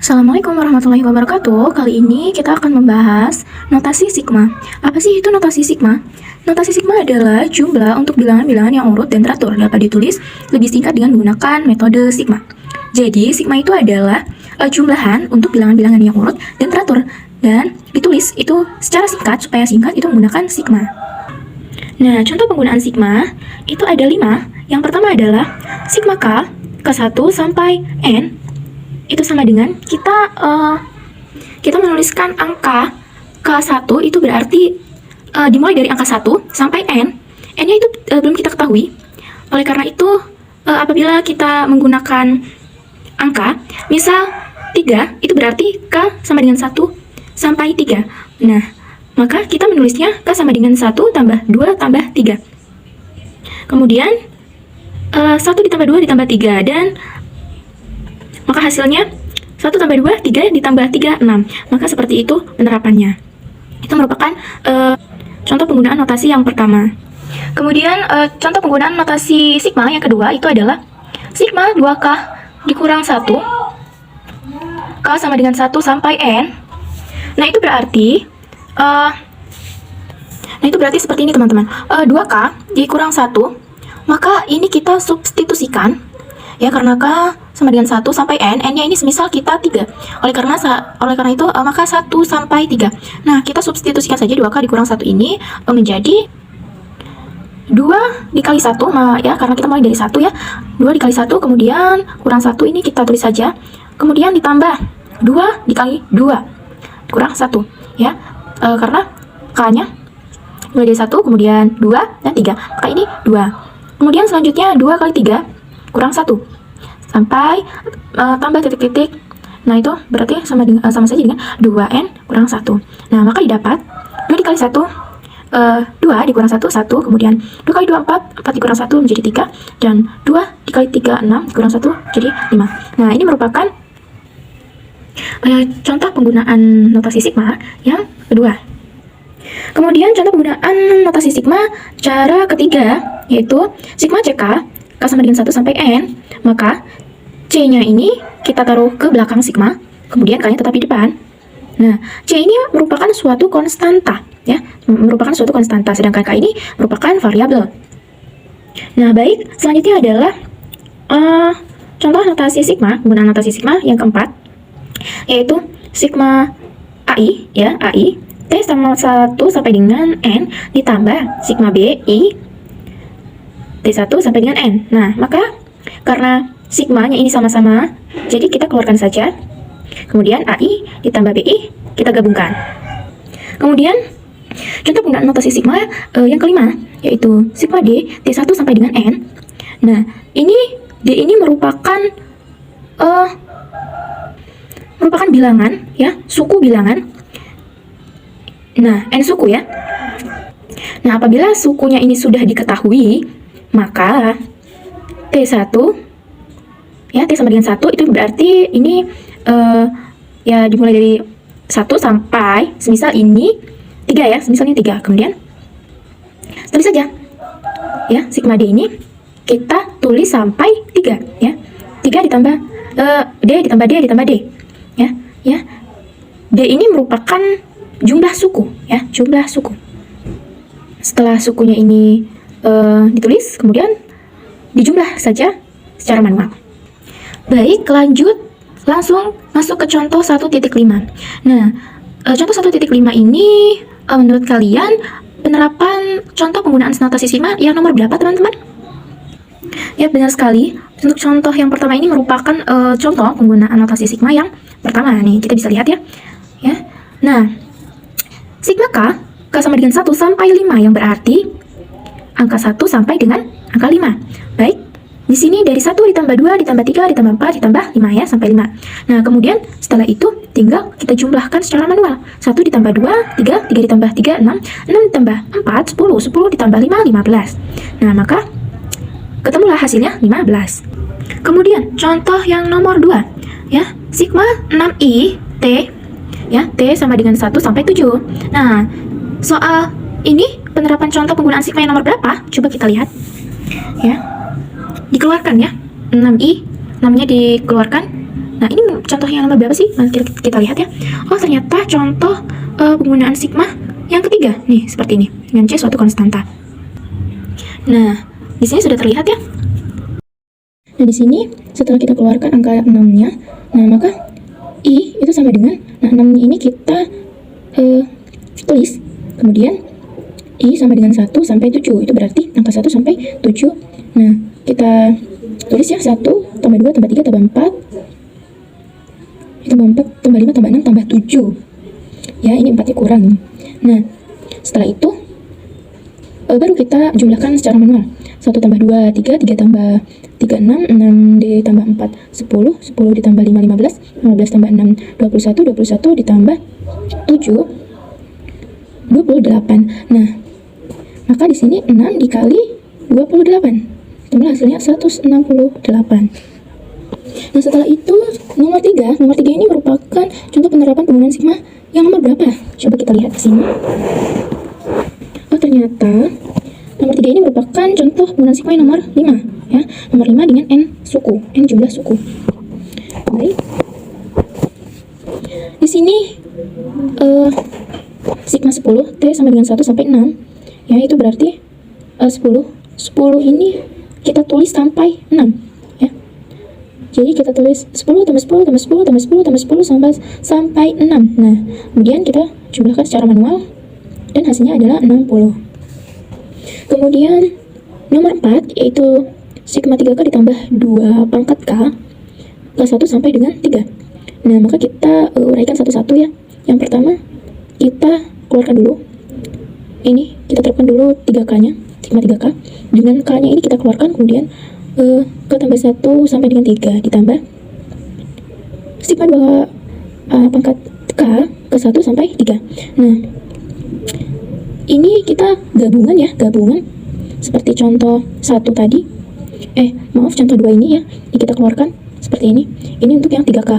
Assalamualaikum warahmatullahi wabarakatuh. Kali ini kita akan membahas notasi sigma. Apa sih itu notasi sigma? Notasi sigma adalah jumlah untuk bilangan-bilangan yang urut dan teratur, dapat ditulis lebih singkat dengan menggunakan metode sigma. Jadi, sigma itu adalah jumlahan untuk bilangan-bilangan yang urut dan teratur, dan ditulis itu secara singkat, supaya singkat itu menggunakan sigma. Nah, contoh penggunaan sigma itu ada 5. Yang pertama adalah sigma K, K1 sampai N. Itu sama dengan kita menuliskan angka K1 itu berarti dimulai dari angka 1 sampai N. N-nya itu belum kita ketahui. Oleh karena itu, apabila kita menggunakan angka, misal 3, itu berarti K sama dengan 1 sampai 3. Nah, maka kita menulisnya K sama dengan 1 tambah 2 tambah 3. Kemudian 1 ditambah 2 ditambah 3, dan maka hasilnya 1 tambah 2, 3 ditambah 3, 6. Maka seperti itu penerapannya. Itu merupakan contoh penggunaan notasi yang pertama. Kemudian contoh penggunaan notasi sigma yang kedua itu adalah sigma 2K dikurang 1. K sama dengan 1 sampai N. Nah, itu berarti seperti ini, teman-teman. 2K dikurang 1, maka ini kita substitusikan. Ya, karena K sama dengan 1 sampai N, N-nya ini semisal kita 3. Oleh karena itu, maka 1 sampai 3. Nah, kita substitusikan saja 2K dikurang 1 ini menjadi 2 dikali 1, ya, karena kita mulai dari 1 ya. 2 dikali 1, kemudian kurang 1 ini kita tulis saja. Kemudian ditambah 2 dikali 2, kurang 1. Ya, karena K-nya mulai dari 1, kemudian 2, dan 3. Maka ini 2. Kemudian selanjutnya 2 kali 3, kurang 1. Sampai tambah titik-titik. Nah, itu berarti sama saja dengan 2N kurang 1. Nah, maka didapat 2 dikali 1, 2 dikurang 1, 1. Kemudian 2 kali 2, 4, 4 dikurang 1 menjadi 3. Dan 2 dikali 3, 6, dikurang 1 jadi 5. Nah, ini merupakan contoh penggunaan notasi sigma yang kedua. Kemudian contoh penggunaan notasi sigma cara ketiga, yaitu sigma CK, K sama dengan 1 sampai N, maka C-nya ini kita taruh ke belakang sigma, kemudian K-nya tetap di depan. Nah, C ini merupakan suatu konstanta, ya, merupakan suatu konstanta, sedangkan K ini merupakan variabel. Nah, baik, selanjutnya adalah contoh notasi sigma, penggunaan notasi sigma yang keempat, yaitu sigma AI, ya, AI, T sama 1 sampai dengan N, ditambah sigma BI, T1 sampai dengan N. Nah, maka karena sigmanya ini sama-sama, jadi kita keluarkan saja. Kemudian AI ditambah BI kita gabungkan. Kemudian contoh penggunaan notasi sigma yang kelima, yaitu sigma D, T1 sampai dengan N. Nah, ini D ini merupakan bilangan, ya, suku bilangan. Nah, N suku, ya. Nah, apabila sukunya ini sudah diketahui, maka T1, ya, T sama dengan 1, itu berarti ini ya dimulai dari 1 sampai semisal ini 3, ya, semisal ini 3. Kemudian tulis saja, ya, sigma D ini kita tulis sampai 3, ya. 3 ditambah D ditambah D ditambah D, ya, ya. D ini merupakan jumlah suku, ya, jumlah suku. Setelah sukunya ini ditulis, kemudian dijumlah saja secara manual. Baik, lanjut, langsung masuk ke contoh 1.5. Nah, contoh 1.5 ini menurut kalian penerapan contoh penggunaan notasi sigma yang nomor berapa, teman-teman? Ya, benar sekali. Untuk contoh yang pertama ini merupakan contoh penggunaan notasi sigma yang pertama. Nih, kita bisa lihat, ya. Ya. Nah, sigma K sama dengan 1 sampai 5, yang berarti angka 1 sampai dengan angka 5. Baik, di sini dari 1 ditambah 2, ditambah 3, ditambah 4, ditambah 5, ya, sampai 5. Nah, kemudian setelah itu tinggal kita jumlahkan secara manual. 1 ditambah 2, 3, 3 ditambah 3, 6, 6 ditambah 4, 10, 10 ditambah 5, 15. Nah, maka ketemulah hasilnya 15. Kemudian, contoh yang nomor 2, ya, sigma 6I T, ya, T sama dengan 1 sampai 7. Nah, soal ini penerapan contoh penggunaan sigma yang nomor berapa? Coba kita lihat, ya. Dikeluarkan, ya, 6i, 6-nya dikeluarkan. Nah, ini contoh yang nomor berapa sih? Nah, kita lihat ya. Oh, ternyata contoh penggunaan sigma yang ketiga. Nih, seperti ini. Dengan C suatu konstanta. Nah, di sini sudah terlihat ya. Nah, di sini setelah kita keluarkan angka 6-nya, nah maka I itu sama dengan, nah 6-nya ini kita tulis. Kemudian I sama dengan 1 sampai 7. Itu berarti angka 1 sampai 7. Nah, kita tulis ya, 1 tambah 2 tambah 3 tambah 4 tambah 4 tambah 5 tambah 6 tambah 7. Ya, ini 4-nya kurang. Nah, setelah itu baru kita jumlahkan secara manual. 1 tambah 2, 3, 3 tambah 3, 6, 6 ditambah 4, 10, 10 ditambah 5, 15, 15 tambah 6, 21, 21 ditambah 7, 28. Nah, maka di sini 6 dikali 28. Jumlah hasilnya 168. Nah, setelah itu nomor 3 ini merupakan contoh penerapan penggunaan sigma yang nomor berapa? Coba kita lihat ke sini. Oh, ternyata nomor 3 ini merupakan contoh penggunaan sigma yang nomor 5 ya. Nomor 5 dengan n suku, n jumlah suku. Baik. Di sini sigma 10 T sama dengan 1 sampai 6. Ya, itu berarti 10 ini kita tulis sampai 6 ya. Jadi kita tulis 10 tambah 10 tambah 10 tambah 10 tambah 10 sampai 6. Nah, kemudian kita jumlahkan secara manual dan hasilnya adalah 60. Kemudian nomor 4 yaitu sigma 3K ditambah 2 pangkat K ke 1 sampai dengan 3. Nah, maka kita uraikan satu-satu ya. Yang pertama, kita keluarkan dulu. Ini kita terapkan dulu 3K-nya, sigma 3K. Dengan K-nya ini kita keluarkan, kemudian K tambah 1 sampai dengan 3 ditambah sigma 2 pangkat K ke 1 sampai 3. Nah, ini kita gabungan ya, gabungan seperti contoh 1 tadi. Contoh 2 ini ya, ini kita keluarkan seperti ini. Ini untuk yang 3K.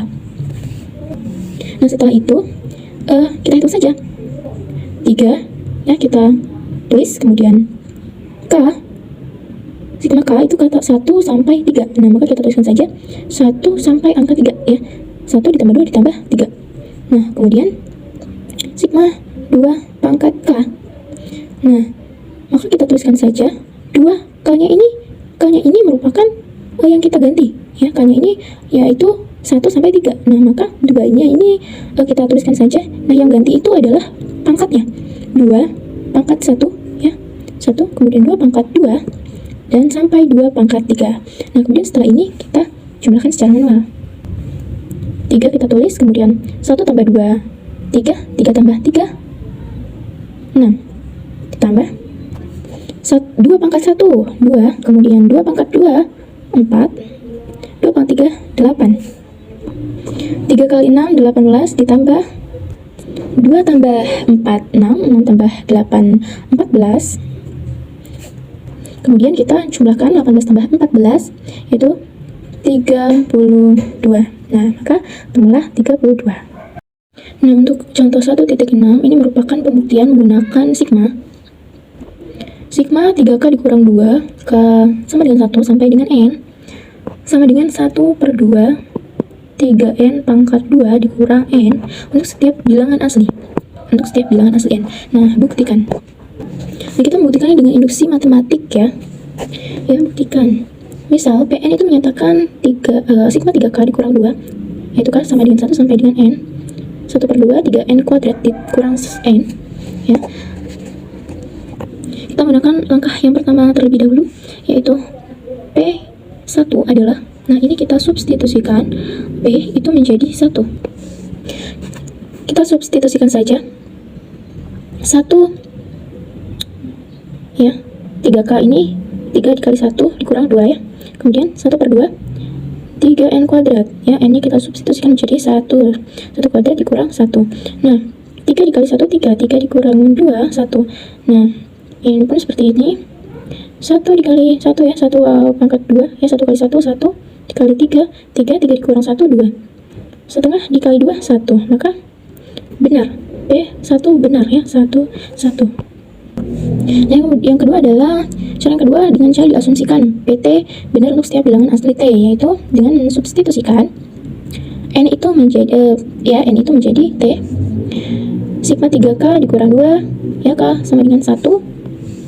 Nah, setelah itu kita hitung saja. 3 ya, kita tulis, kemudian K, sigma K itu kata 1 sampai 3. Nah, maka kita tuliskan saja 1 sampai angka 3 ya. 1 ditambah 2 ditambah 3. Nah, kemudian sigma 2 pangkat K. Nah, maka kita tuliskan saja 2 K-nya ini merupakan yang kita ganti ya. K-nya ini yaitu 1 sampai 3. Nah, maka 2-nya ini kita tuliskan saja. Nah, yang ganti itu adalah pangkatnya. 2 pangkat 1 ya. 1 kemudian 2 pangkat 2 dan sampai 2 pangkat 3. Nah, kemudian setelah ini kita jumlahkan secara manual. 3 kita tulis, kemudian 1 tambah 2 3, 3 tambah 3 6 ditambah 2 pangkat 1 2, kemudian 2 pangkat 2 4, 2 pangkat 3 8. 3 kali 6 18 ditambah 2 tambah 4 6, 6 tambah 8 14. Kemudian kita jumlahkan 18 tambah 14 yaitu 32. Nah, maka temulah 32. Nah, untuk contoh 1.6 ini merupakan pembuktian menggunakan sigma. Sigma 3K dikurang 2 K sama dengan 1 sampai dengan N sama dengan 1 per 2 3N pangkat 2 dikurang N untuk setiap bilangan asli. Untuk setiap bilangan asli N. Nah, buktikan. Nah, kita membuktikannya dengan induksi matematik ya. Ya, buktikan. Misal, PN itu menyatakan sigma 3K dikurang 2 yaitu K sama dengan 1 sampai dengan N. 1 per 2 3N kuadrat dikurang N ya. Kita menggunakan langkah yang pertama terlebih dahulu, yaitu P1 adalah, nah ini kita substitusikan, P itu menjadi 1. Kita substitusikan saja 1 ya, 3K ini 3 dikali 1 dikurang 2 ya. Kemudian 1 per 2 3N kuadrat ya, N nya kita substitusikan menjadi 1 kuadrat dikurang 1. Nah, 3 dikali 1 3 dikurang 2 1. Nah, ini pun seperti ini. 1 dikali 1 ya, 1 pangkat 2 ya, 1 kali 1 1 dikali 3 dikurang 1 2. Setengah dikali 2 1. Maka benar. P1 benar ya, 1 1. Yang kedua adalah cara yang kedua dengan cara diasumsikan PT benar untuk setiap bilangan asli T, yaitu dengan mensubstitusikan N itu menjadi N itu menjadi T sigma 3K dikurang 2 ya K sama dengan 1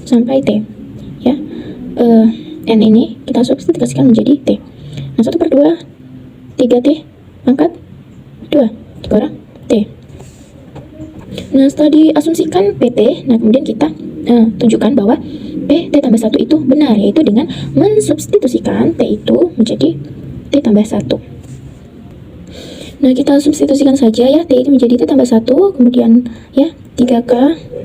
sampai T ya. N ini kita substitusikan menjadi T. Nah 1/2 3T pangkat 2 dikurang T. Nah setelah diasumsikan PT, nah kemudian kita tunjukkan bahwa PT tambah 1 itu benar, yaitu dengan mensubstitusikan T itu menjadi T tambah 1. Nah kita substitusikan saja ya, T itu menjadi T tambah 1, kemudian ya 3K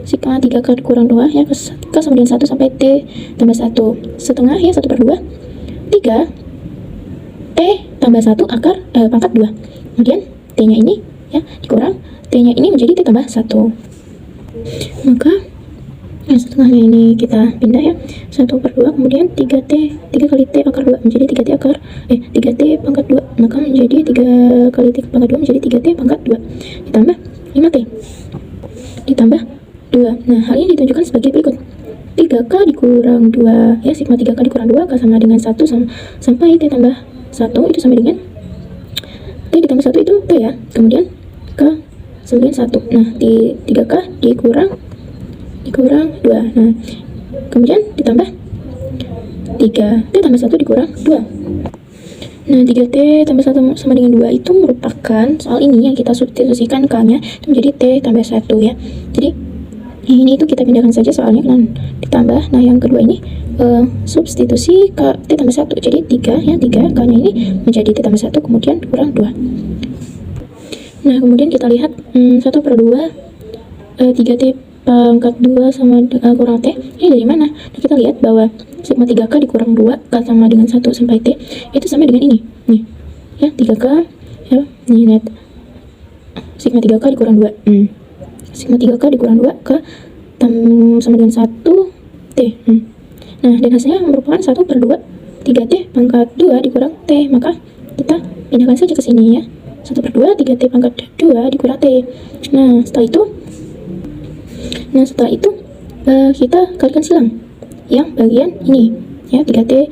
sigma 3K dikurang 2 ya, K sama dengan 1 sampai T tambah 1 setengah ya, 1/2 3 T tambah 1 akar pangkat 2, kemudian T nya ini ya dikurang T nya ini menjadi T tambah 1. Maka setengahnya ini kita pindah ya, 1/2 kemudian 3T 3 kali T akar 2 menjadi 3T akar 3T pangkat 2, maka menjadi 3 kali T pangkat 2 menjadi 3T pangkat 2 ditambah 5T ditambah 2. Nah hal ini ditunjukkan sebagai berikut: 3K dikurang 2 ya, sigma 3K dikurang 2 K sama dengan 1 sampai T tambah 1 itu sama dengan T ditambah 1 itu T ya, kemudian K sama dengan 1. Nah di 3K dikurang 2, nah kemudian ditambah 3T tambah 1 dikurang 2. Nah 3T tambah 1 sama dengan 2 itu merupakan soal ini yang kita substitusikan K nya itu menjadi T tambah 1 ya. Jadi ini itu kita pindahkan saja soalnya kan ditambah. Nah yang kedua ini substitusi K T tambah 1, jadi 3 ya, 3 K nya ini menjadi T tambah 1 kemudian kurang 2. Nah kemudian kita lihat 1/2 3T pangkat 2 sama kurang T ini dari mana? Nah, kita lihat bahwa sigma 3K dikurang 2 K sama dengan 1 sampai T itu sama dengan ini nih ya, 3K ya, nih lihat sigma 3K dikurang 2 sigma 3K dikurang 2 K sama dengan 1 T. Nah dan hasilnya merupakan 1/2 3T pangkat 2 dikurang T, maka kita pindahkan saja ke sini ya, 1/2 3T pangkat 2 dikurang T. Nah setelah itu kita kalikan silang yang bagian ini ya, 3T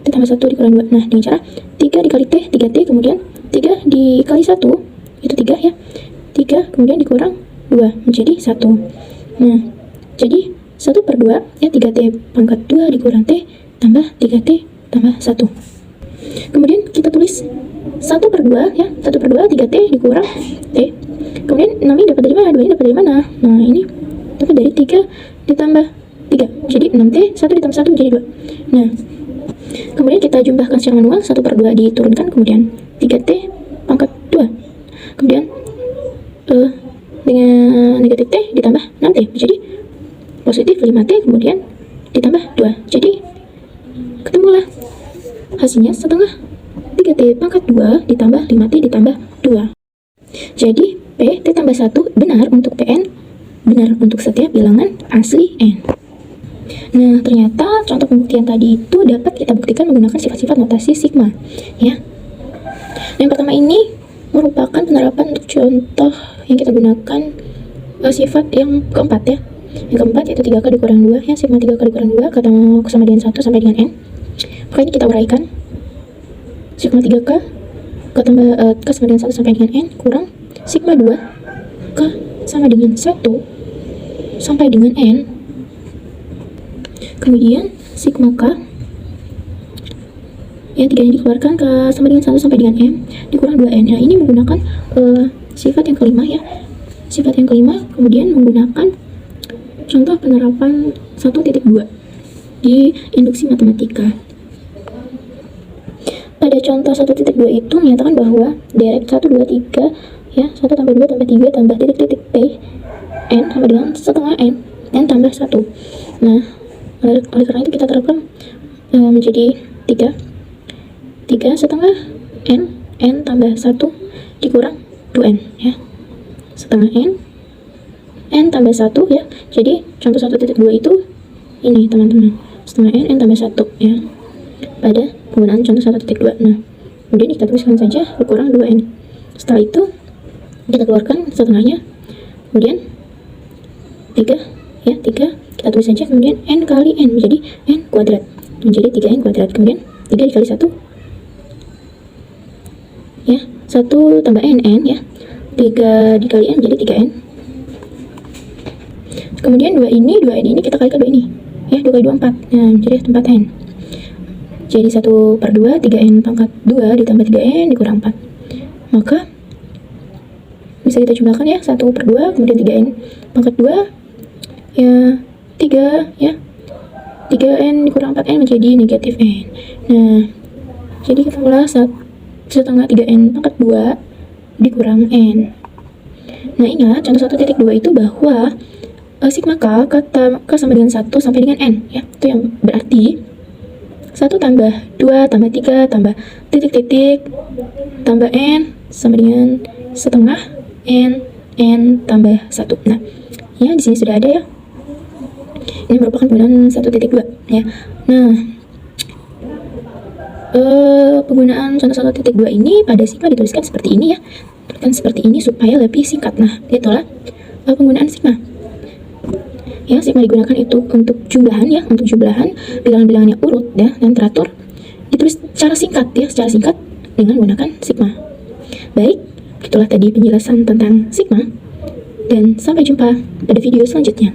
tambah 1 dikurang 2. Nah dengan cara 3 dikali T 3T kemudian 3 dikali 1 itu 3 ya, 3 kemudian dikurang 2 menjadi 1. Nah jadi 1/2 ya, 3T pangkat 2 dikurang T tambah 3T tambah 1. Kemudian kita tulis 1/2 ya, 1/2 3T dikurang T. Kemudian 6 ini dapat dari mana? 2 ini dapat dari mana? Nah ini dapat dari 3 ditambah 3, jadi 6T 1 ditambah 1 menjadi 2. Nah kemudian kita jumlahkan secara manual, 1/2 diturunkan kemudian 3T pangkat 2, kemudian dengan negatif T ditambah 6T menjadi positif 5T kemudian ditambah 2, jadi ketemulah hasilnya setengah 3T pangkat 2 ditambah 5T ditambah 2. Jadi P T tambah 1 benar untuk Pn, benar untuk setiap bilangan asli N. Nah ternyata contoh pembuktian tadi itu dapat kita buktikan menggunakan sifat-sifat notasi sigma ya. Yang pertama ini merupakan penerapan untuk contoh yang kita gunakan sifat yang keempat ya. Yang keempat yaitu 3K dikurang 2 ya, sigma 3K dikurang 2 kata sama dengan 1 sampai dengan N. Maka ini kita uraikan sigma 3K K tambah K sama dengan 1 sampai dengan N kurang sigma 2 K sama dengan 1 sampai dengan N, kemudian sigma K ya, 3 nya dikeluarkan K sama dengan 1 sampai dengan M dikurang 2N. Nah ini menggunakan sifat yang kelima ya, sifat yang kelima, kemudian menggunakan contoh penerapan 1.2 di induksi matematika. Pada contoh 1.2 itu menyatakan bahwa direct 1, 2, 3 ya, 1 tambah 2 tambah 3 tambah titik-titik P N sama dengan setengah N tambah 1. Nah oleh karena itu kita terapkan menjadi 3 setengah N tambah 1 dikurang 2N ya, setengah N tambah 1 ya. Jadi contoh 1.2 itu ini teman-teman, setengah N tambah 1 ya pada penggunaan contoh 1.2. Nah kemudian kita tuliskan saja dikurang 2N. Setelah itu kita keluarkan setengahnya, kemudian 3 ya, 3 kita tulis saja, kemudian N kali N menjadi N kuadrat menjadi 3N kuadrat, kemudian 3 dikali 1 ya, 1 1 tambah n ya. 3 dikali n jadi 3n. Kemudian 2 ini kita kalikan 2 ini. Ya, 2 kali 2 4. Nah, jadi 4n. Jadi 1 per 2, 3n pangkat 2 ditambah 3n dikurang 4. Maka bisa kita jumlahkan ya, 1 per 2, kemudian 3n pangkat 2, ya 3 ya. 3n dikurang 4n menjadi negatif n. Nah, jadi kita ulas 1/2 3n pangkat 2 dikurang n. Nah, ingat contoh 1.2 itu bahwa sigma k sama dengan 1 sampai dengan n ya. Itu yang berarti 1 tambah 2 tambah 3 tambah titik-titik tambah n sama dengan setengah n tambah 1. Nah, ya di sini sudah ada ya. Ini merupakan penggunaan 1.2 ya. Nah, penggunaan contoh 1.2 ini pada sigma dituliskan seperti ini ya. Tuliskan seperti ini supaya lebih singkat. Nah, itulah penggunaan sigma. Ya, sigma digunakan itu untuk jumlahan ya, untuk jumlahan bilangan-bilangannya urut ya dan teratur. Ditulis secara singkat ya, secara singkat dengan menggunakan sigma. Baik, itulah tadi penjelasan tentang sigma dan sampai jumpa pada video selanjutnya.